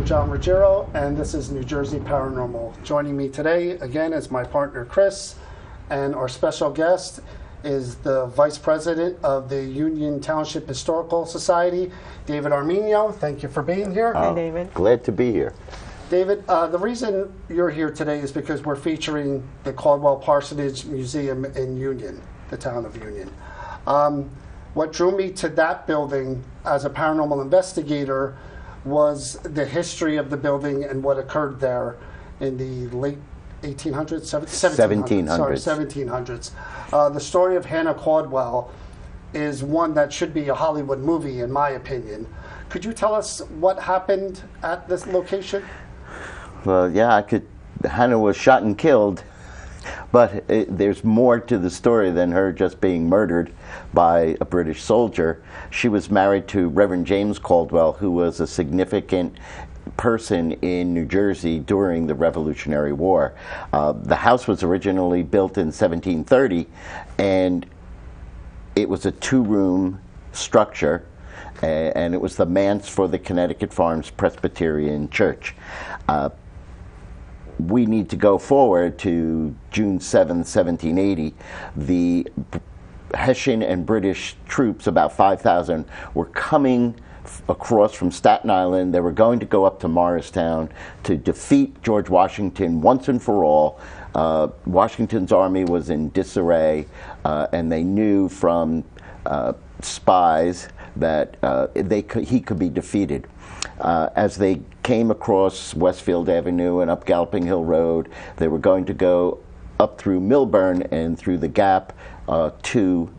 John Ruggiero, and this is New Jersey Paranormal. Joining me today, again, is my partner, Chris, and our special guest is the Vice President of the Union Township Historical Society, David Arminio. Thank you for being here. Hi, David. Glad to be here. David, the reason you're here today is because we're featuring the Caldwell Parsonage Museum in Union, the town of Union. What drew me to that building as a paranormal investigator was the history of the building and what occurred there in the late 1800s, 1700s. Sorry, 1700s. The story of Hannah Caldwell is one that should be a Hollywood movie, in my opinion. Could you tell us what happened at this location? Well, yeah, Hannah was shot and killed, but there's more to the story than her just being murdered by a British soldier. She was married to Reverend James Caldwell, who was a significant person in New Jersey during the Revolutionary War. The house was originally built in 1730, and it was a two-room structure, and it was the manse for the Connecticut Farms Presbyterian Church. We need to go forward to June 7, 1780. The Hessian and British troops, about 5,000, were coming across from Staten Island. They were going to go up to Morristown to defeat George Washington once and for all. Washington's army was in disarray, and they knew from spies that he could be defeated. As they came across Westfield Avenue and up Galloping Hill Road, they were going to go up through Milburn and through the Gap to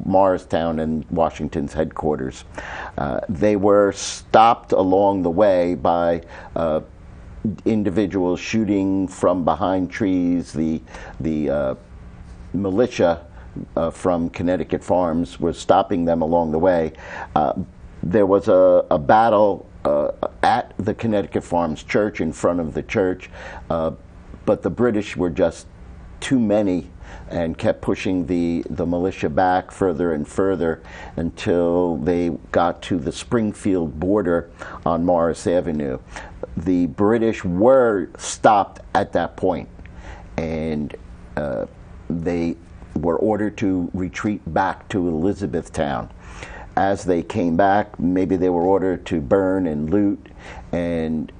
Morristown and Washington's headquarters. They were stopped along the way by individuals shooting from behind trees. The militia from Connecticut Farms was stopping them along the way. There was a battle at the Connecticut Farms Church, in front of the church, but the British were just too many and kept pushing the militia back further and further until they got to the Springfield border on Morris Avenue. The British were stopped at that point, and they were ordered to retreat back to Elizabethtown. As they came back, maybe they were ordered to burn and loot, and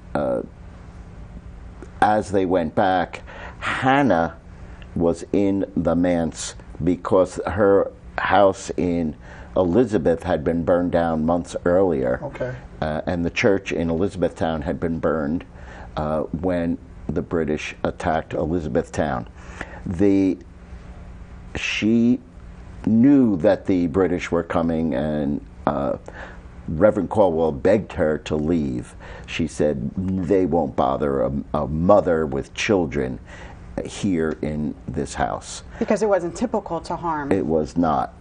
as they went back, Hannah was in the manse because her house in Elizabeth had been burned down months earlier. Okay. And the church in Elizabethtown had been burned when the British attacked Elizabethtown. She knew that the British were coming, and Reverend Caldwell begged her to leave. She said, they won't bother a mother with children here in this house. Because it wasn't typical to harm. It was not.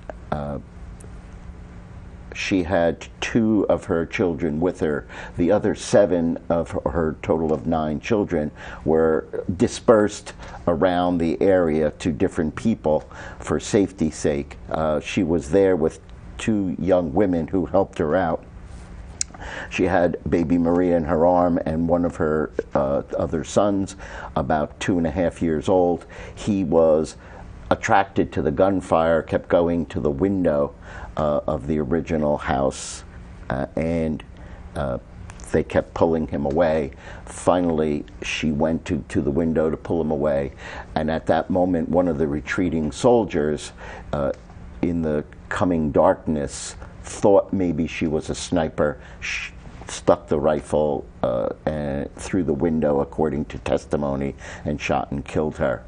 She had 2 of her children with her. The other 7 of her total of 9 children were dispersed around the area to different people for safety's sake. She was there with 2 young women who helped her out. She had baby Maria in her arm, and one of her other sons, about 2.5 years old. He was attracted to the gunfire, kept going to the window of the original house, and they kept pulling him away. Finally, she went to the window to pull him away, and at that moment, one of the retreating soldiers, in the coming darkness, thought maybe she was a sniper, stuck the rifle through the window, according to testimony, and shot and killed her.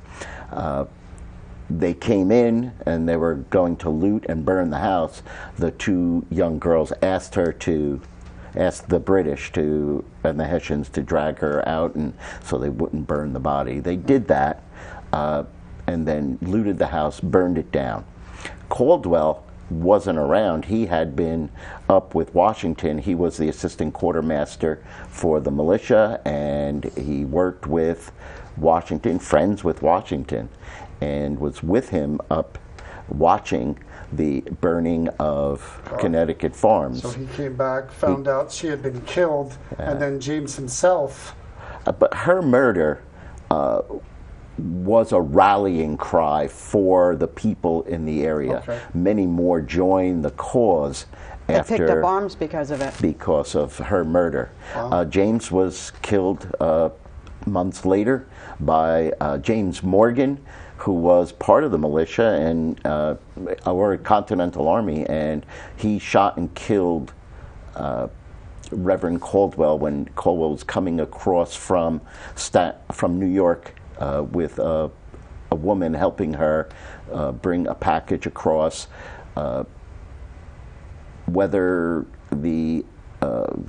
They came in and they were going to loot and burn the house. The 2 young girls asked the British and the Hessians to drag her out, and so they wouldn't burn the body. They did that, and then looted the house, burned it down. Caldwell wasn't around. He had been up with Washington. He was the assistant quartermaster for the militia, and he worked with Washington, friends with Washington, and was with him up watching the burning of Connecticut farms. So he came back, found out she had been killed, and then James himself. But her murder was a rallying cry for the people in the area. Okay. Many more joined the cause They after picked up arms because of it. because of her murder. Wow. James was killed months later by James Morgan, who was part of the militia and or Continental Army, and he shot and killed Reverend Caldwell when Caldwell was coming across from New York with a woman helping her bring a package across. Whether the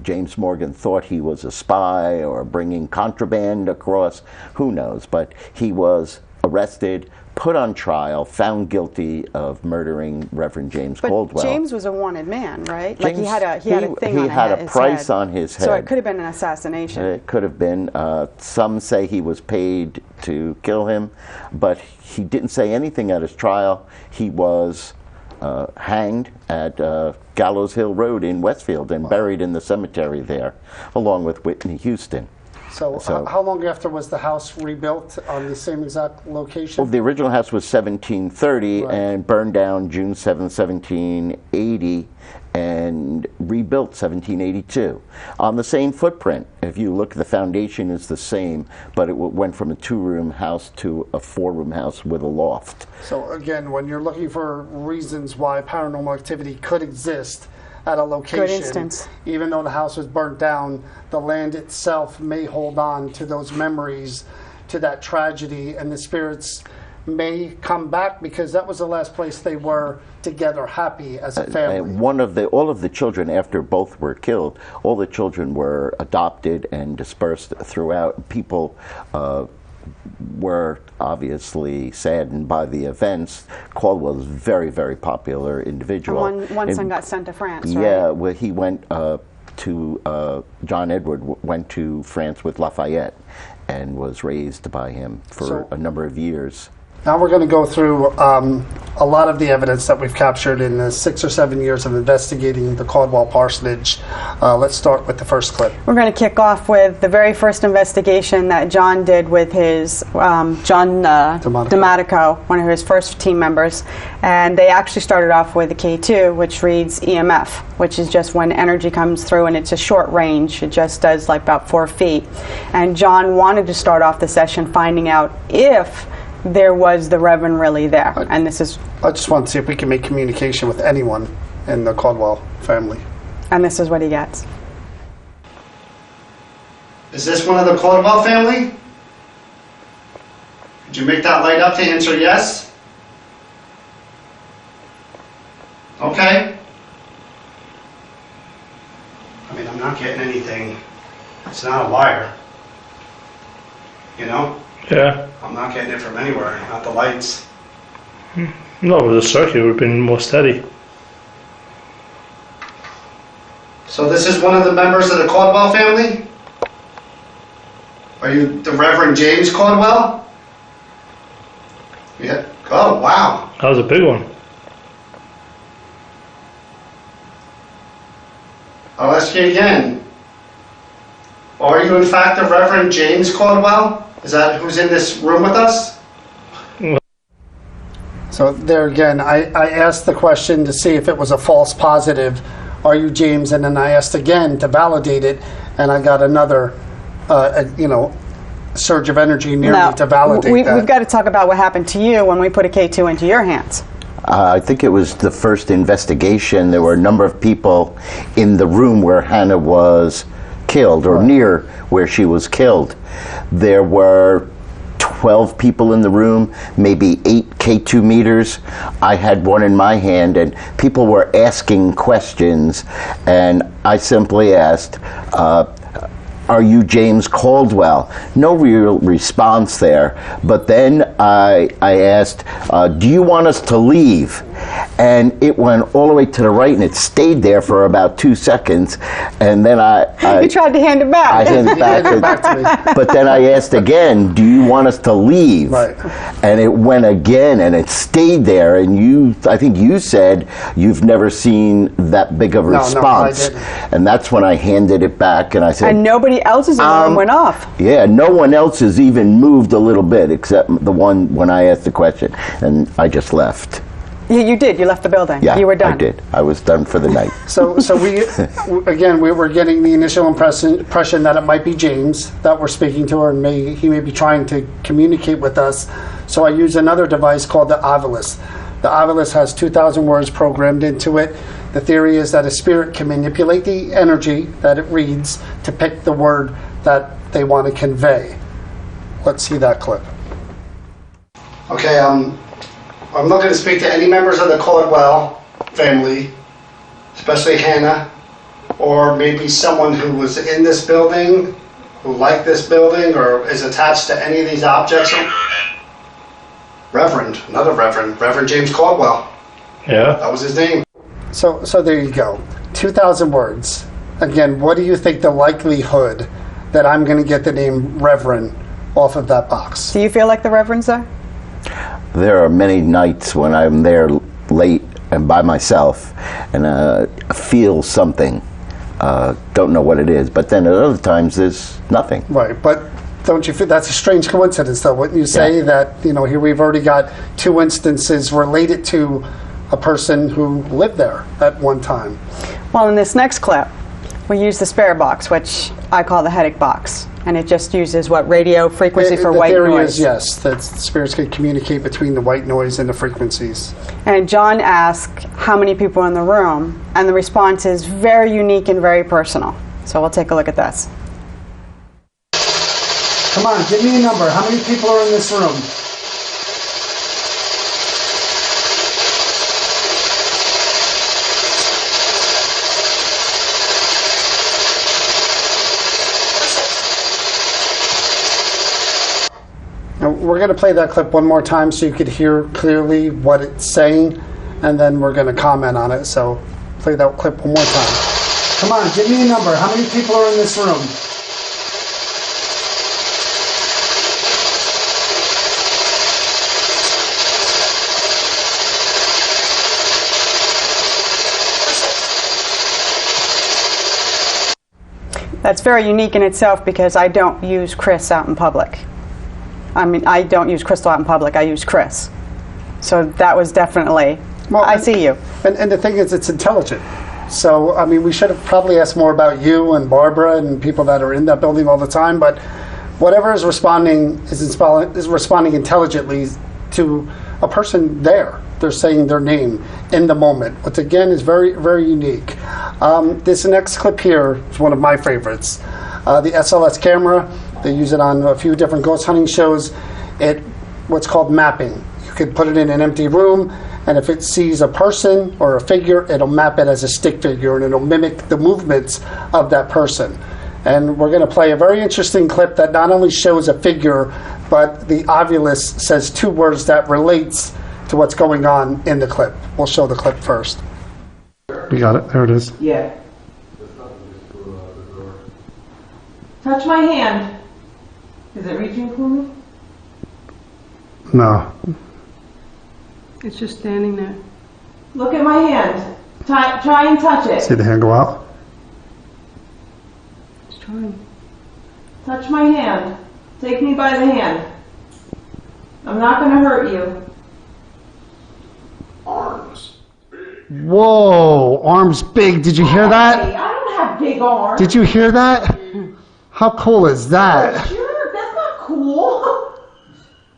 James Morgan thought he was a spy or bringing contraband across, who knows? But he was arrested, put on trial, found guilty of murdering Reverend James Caldwell. But James was a wanted man, right? James, he had a thing on he had his a price head. on his head. So it could have been an assassination. It could have been. Some say he was paid to kill him, but he didn't say anything at his trial. He was hanged at Gallows Hill Road in Westfield and buried in the cemetery there, along with Whitney Houston. So how long after was the house rebuilt on the same exact location? Well, the original house was 1730 Right. and burned down June 7, 1780, and rebuilt 1782 on the same footprint. If you look, the foundation is the same, but it went from a 2-room house to a 4-room house with a loft. So again, when you're looking for reasons why paranormal activity could exist at a location, Good instance. even though the house was burnt down, the land itself may hold on to those memories, to that tragedy, and the spirits may come back because that was the last place they were together, happy as a family. All of the children, after both were killed, all the children were adopted and dispersed throughout. People were obviously saddened by the events. Caldwell was a very, very popular individual. And one son got sent to France, right? Yeah, well, he went John Edward went to France with Lafayette and was raised by him for a number of years. Now we're going to go through a lot of the evidence that we've captured in the 6 or 7 years of investigating the Caldwell Parsonage. Let's start with the first clip. We're going to kick off with the very first investigation that John did with his John Domatico, one of his first team members. And they actually started off with a K2, which reads EMF, which is just when energy comes through, and it's a short range. It just does like about 4 feet. And John wanted to start off the session finding out if there was the Reverend really there. And this is... I just want to see if we can make communication with anyone in the Caldwell family. And this is what he gets. Is this one of the Caldwell family? Could you make that light up to answer yes? Okay. I mean, I'm not getting anything. It's not a wire. You know? Yeah. I'm not getting it from anywhere, not the lights. No, with the circuit would have been more steady. So this is one of the members of the Caldwell family? Are you the Reverend James Caldwell? Yeah. Oh, wow. That was a big one. I'll ask you again. Are you in fact the Reverend James Caldwell? Is that who's in this room with us? So there again, I asked the question to see if it was a false positive. Are you James? And then I asked again to validate it, and I got another, surge of energy near me to validate that. We've got to talk about what happened to you when we put a K2 into your hands. I think it was the first investigation. There were a number of people in the room where Hannah was killed, or near where she was killed. There were 12 people in the room, maybe 8 K2 meters. I had one in my hand, and people were asking questions, and I simply asked, are you James Caldwell? No real response there. But then I asked, do you want us to leave? And it went all the way to the right, and it stayed there for about 2 seconds. And then You tried to hand it back. I handed it back to me. But then I asked again, do you want us to leave? Right. And it went again, and it stayed there. And I think you said you've never seen that big of a response. No, I didn't. And that's when I handed it back, and I said, And nobody else's alarm went off. yeah, no one else has even moved a little bit except the one when I asked the question, and I just left. You did. You left the building. Yeah, You were done. I did. I was done for the night. So we were getting the initial impression that it might be James that we're speaking to, or he may be trying to communicate with us. So I use another device called the Ovilus. The Ovilus has 2,000 words programmed into it. The theory is that a spirit can manipulate the energy that it reads to pick the word that they want to convey. Let's see that clip. Okay, I'm not going to speak to any members of the Caldwell family, especially Hannah, or maybe someone who was in this building, who liked this building, or is attached to any of these objects. Reverend James Caldwell. Yeah. That was his name. So there you go. 2,000 words. Again, what do you think the likelihood that I'm going to get the name Reverend off of that box? Do you feel like the Reverend's there? There are many nights when I'm there late and by myself and feel something. Don't know what it is, but then at other times there's nothing. Right, but don't you feel that's a strange coincidence, though? Wouldn't you say that, here we've already got 2 instances related to a person who lived there at one time? Well, in this next clip, we use the spare box, which I call the headache box. And it just uses radio frequency for white noise. The theory is, yes, that spirits can communicate between the white noise and the frequencies. And John asked how many people are in the room, and the response is very unique and very personal. So we'll take a look at this. Come on, give me a number. How many people are in this room? Now, we're going to play that clip one more time so you could hear clearly what it's saying, and then we're going to comment on it. So play that clip one more time. Come on, give me a number. How many people are in this room? That's very unique in itself because I don't use Chris out in public. I don't use Crystal out in public. I use Chris. So that was definitely, I see you. And the thing is, it's intelligent. So, we should have probably asked more about you and Barbara and people that are in that building all the time, but whatever is responding is responding intelligently to a person there. They're saying their name in the moment, which again is very, very unique. This next clip here is one of my favorites. The SLS camera, they use it on a few different ghost hunting shows. What's called mapping. You could put it in an empty room, and if it sees a person or a figure, it'll map it as a stick figure, and it'll mimic the movements of that person. And we're going to play a very interesting clip that not only shows a figure, but the Ovilus says 2 words that relates to what's going on in the clip. We'll show the clip first. We got it. There it is. Yeah. Touch my hand. Is it reaching for me? No. It's just standing there. Look at my hand. Try and touch it. See the hand go out? It's trying. Touch my hand. Take me by the hand. I'm not going to hurt you. Whoa, arms big. Did you hear Hey, that? I don't have big arms. Did you hear that? How cool is that? Sure, that's not cool.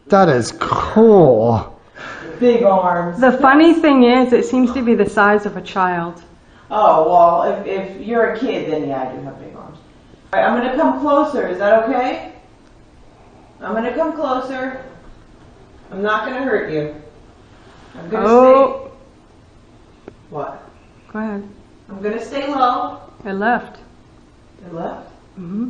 That is cool. Big arms. The funny thing is, it seems to be the size of a child. Oh, well, if you're a kid, then yeah, I do have big arms. All right, I'm going to come closer. Is that okay? I'm going to come closer. I'm not going to hurt you. I'm going to stay... What? Go ahead. I'm going to stay low. I left. I left? Mm-hmm.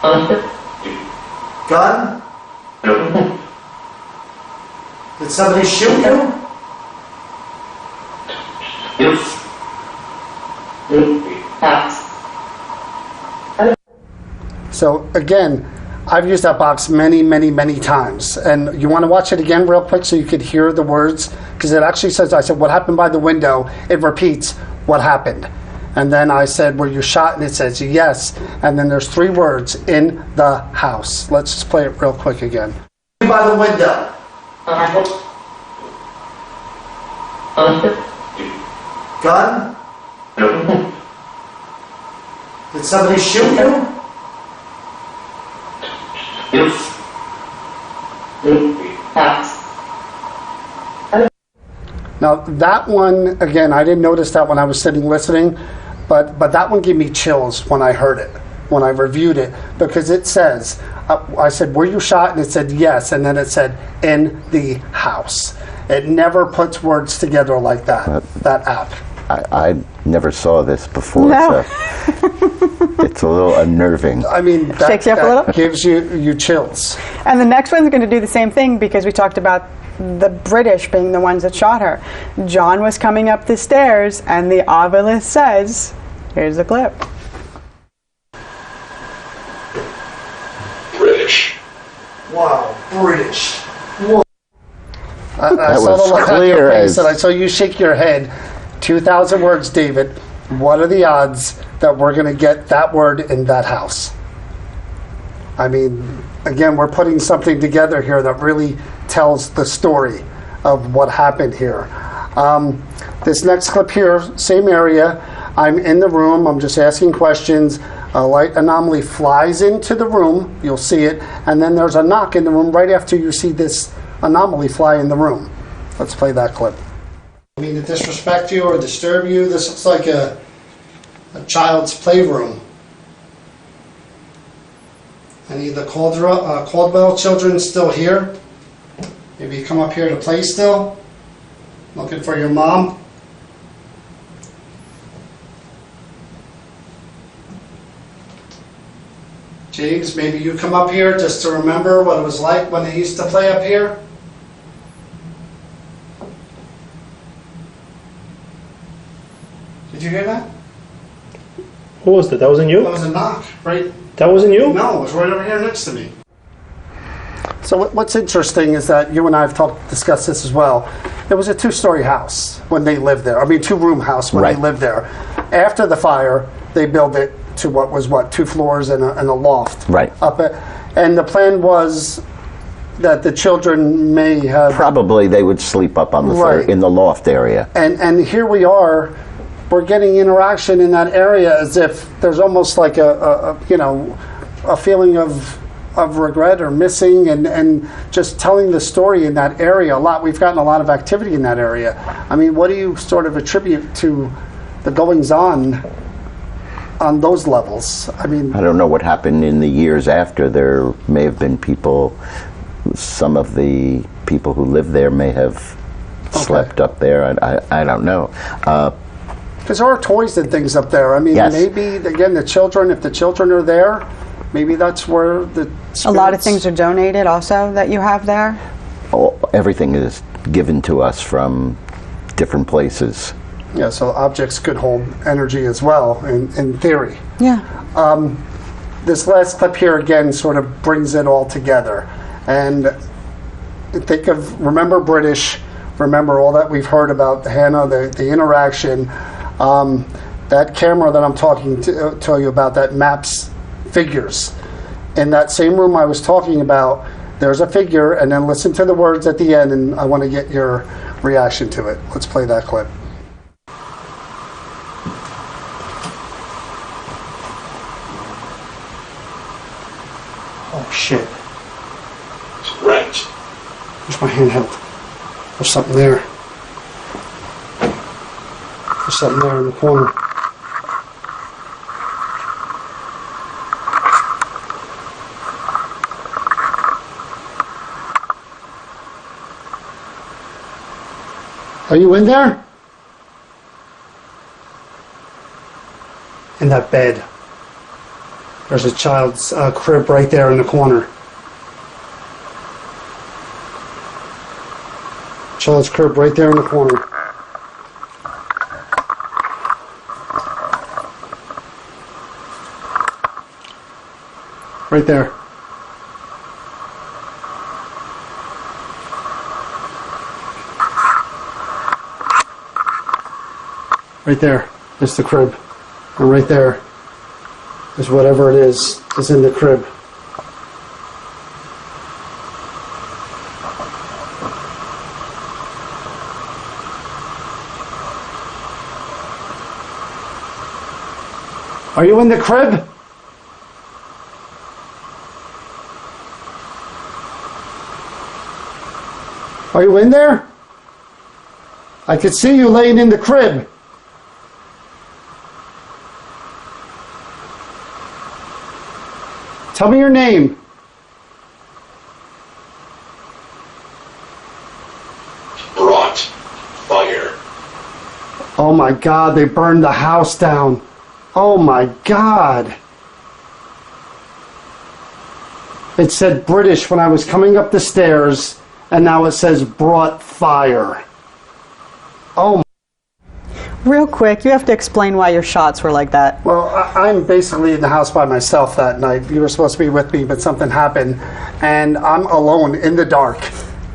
Gun? Did somebody shoot you? So again, I've used that box many, many, many times. And you want to watch it again real quick so you could hear the words? Because it actually says, I said, what happened by the window? It repeats, what happened? And then I said, were you shot? And it says, yes. And then there's 3 words, in the house. Let's just play it real quick again. By the window. Gun? Did somebody shoot you? Now that one, again, I didn't notice that when I was sitting listening, but that one gave me chills when I heard it, when I reviewed it, because it says, I said, were you shot? And it said, yes, and then it said, in the house. It never puts words together like that, that app. I never saw this before, No. so it's a little unnerving. I mean, that, Shakes you up a little? gives you chills. And the next one's going to do the same thing because we talked about the British being the ones that shot her. John was coming up the stairs, and the obelisk says, here's the clip. British. Wow, British. Whoa. I That saw was the look on clear your face, as- and I saw you shake your head. 2,000 words, David. What are the odds that we're going to get that word in that house? I mean, again, we're putting something together here that really tells the story of what happened here. This next clip here, same area. I'm in the room. I'm just asking questions. A light anomaly flies into the room. You'll see it. And then there's a knock in the room right after you see this anomaly fly in the room. Let's play that clip. I mean to disrespect you or disturb you. This looks like a child's playroom. Any of the Caldwell children still here? Maybe you come up here to play still? Looking for your mom? James, maybe you come up here just to remember what it was like when they used to play up here? Did you hear that? Who was that? That wasn't you? That was a knock, right? That wasn't you? No, it was right over here next to me. So what's interesting is that you and I have discussed this as well. It was a 2-story house when they lived there. I mean, 2-room house when Right. they lived there. After the fire, they built it to 2 floors and a loft. Right. And the plan was that the children may have... Probably they would sleep up on the Right. in the loft area. And here we are, we're getting interaction in that area as if there's almost like a feeling of regret or missing, and just telling the story in that area a lot. We've gotten a lot of activity in that area. I mean, what do you sort of attribute to the goings on those levels? I mean, I don't know what happened in the years after. There may have been people, some of the people who lived there may have slept up there. I don't know. because there are toys and things up there. I mean, Yes. maybe, again, if the children are there, maybe that's where the spirits... A lot of things are donated also that you have there? Everything is given to us from different places. Yeah, so objects could hold energy as well, in theory. Yeah. This last clip here, again, sort of brings it all together. And remember British, remember all that we've heard about Hannah, the interaction. That camera that I'm talking to you about, that maps figures. In that same room I was talking about, there's a figure, and then listen to the words at the end, and I want to get your reaction to it. Let's play that clip. Oh, shit. Right. Where's my handheld? There's something there. There's something there in the corner. Are you in there? In that bed. There's a child's crib right there in the corner. Child's crib right there in the corner. Right there. Right there is the crib. And right there is whatever it is in the crib. Are you in the crib? Are you in there? I could see you laying in the crib. Tell me your name. Brought fire. Oh my God, they burned the house down. Oh my God. It said British when I was coming up the stairs, and now it says brought fire. Oh. Real quick, you have to explain why your shots were like that. Well, I'm basically in the house by myself that night. You were supposed to be with me, but something happened, and I'm alone in the dark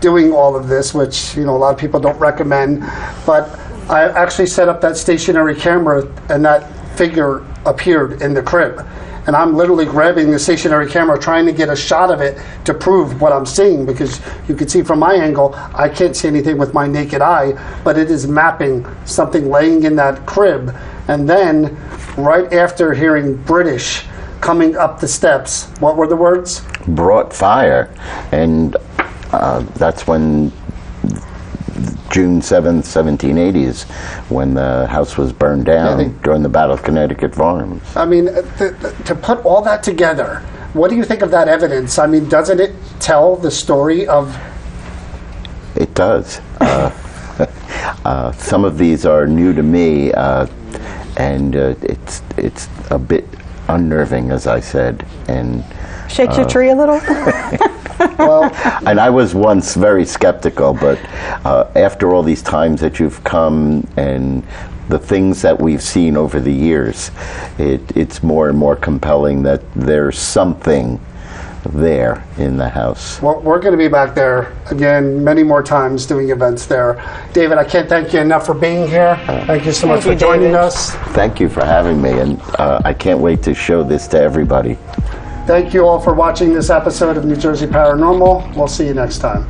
doing all of this, which, you know, a lot of people don't recommend. But I actually set up that stationary camera, and that figure appeared in the crib. And I'm literally grabbing the stationary camera, trying to get a shot of it to prove what I'm seeing, because you can see from my angle, I can't see anything with my naked eye, but it is mapping something laying in that crib. And then, right after hearing British coming up the steps, what were the words? Brought fire. And that's when June 7th, 1780 is when the house was burned down during the Battle of Connecticut Farms. I mean, to put all that together, what do you think of that evidence? I mean, doesn't it tell the story of... It does. Some of these are new to me, and it's a bit unnerving, as I said. And shakes your tree a little? Well, and I was once very skeptical, but after all these times that you've come and the things that we've seen over the years, it's more and more compelling that there's something there in the house. Well, we're going to be back there again many more times doing events there. David, I can't thank you enough for being here. Thank you so much for joining us. Thank you for having me, and I can't wait to show this to everybody. Thank you all for watching this episode of New Jersey Paranormal. We'll see you next time.